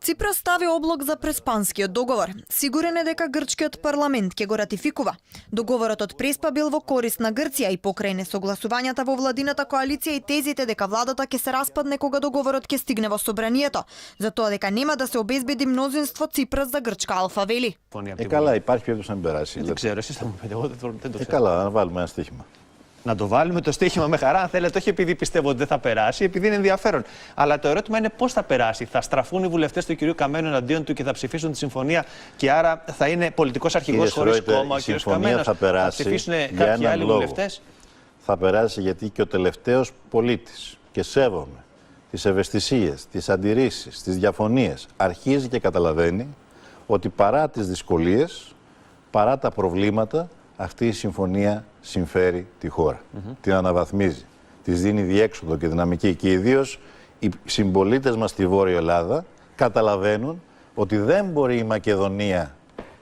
Ципрас стави облог за преспанскиот договор. Сигурен е дека грчкиот парламент ќе го ратификува. Договорот од Преспа бил во корист на Грција и покрај несогласувањата во владината коалиција и тезите дека владата ќе се распадне кога договорот ќе стигне во собранието. За тоа дека нема да се обезбеди мнозинство, Ципрас за Грчка Алфа вели. Καλά, υπάρχει περίπτωση να μην περάσει. Δεν ξέρω, εσείς θα μου πείτε, εγώ δεν το ξέρω. Καλά, να βάλουμε ένα στοίχημα. Να το βάλουμε το στοίχημα με χαρά, αν θέλετε, όχι επειδή πιστεύω ότι δεν θα περάσει, επειδή είναι ενδιαφέρον. Αλλά το ερώτημα είναι πώς θα περάσει. Θα στραφούν οι βουλευτές του κ. Καμένου εναντίον του και θα ψηφίσουν τη συμφωνία και άρα θα είναι πολιτικός αρχηγός χωρίς κόμμα ο κ. Καμένος. Θα ψηφίσουν κάποιοι άλλοι βουλευτές. Θα περάσει γιατί και ο τελευταίος πολίτης, και σέβομαι τις ευαισθησίες, τις αντιρρήσεις, τις διαφωνίες, αρχίζει και καταλαβαίνει ότι παρά τις δυσκολίες, παρά τα προβλήματα, αυτή η συμφωνία συμφέρει τη χώρα. Την αναβαθμίζει, της δίνει διέξοδο και δυναμική και ιδίως οι συμπολίτες μας στη Βόρεια Ελλάδα καταλαβαίνουν ότι δεν μπορεί η Μακεδονία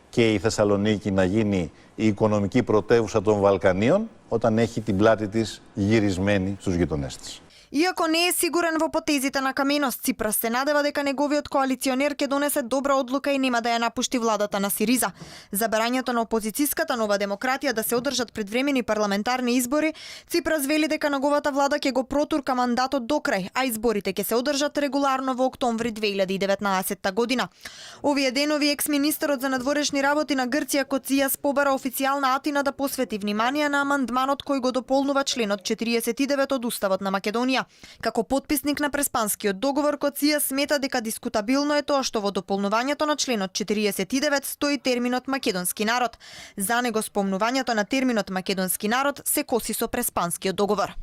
και η Θεσσαλονίκη να γίνει η οικονομική πρωτεύουσα των Βαλκανίων όταν έχει την πλάτη της γυρισμένη στους γειτονές της. Иако не е сигурен во потезите на Каменос, Ципрас се надева дека неговиот коалиционер ќе донесе добра одлука и нема да ја напушти владата на Сириза. Забарањето на опозицијската Нова демократија да се одржат предвремени парламентарни избори, Ципрас вели дека неговата влада ќе го протурка мандатот до крај, а изборите ќе се одржат регуларно во октомври 2019 година. Овие денови екс-министерот за надворешни работи на Грција Коцијас побара официјална атина да посвети внимание на амандманот кој го дополнува членот 49 од Уставот на Македонија. Како потписник на преспанскиот договор, Коцијас смета дека дискутабилно е тоа што во дополнувањето на членот 49 стои терминот македонски народ. За него спомнувањето на терминот македонски народ се коси со преспанскиот договор.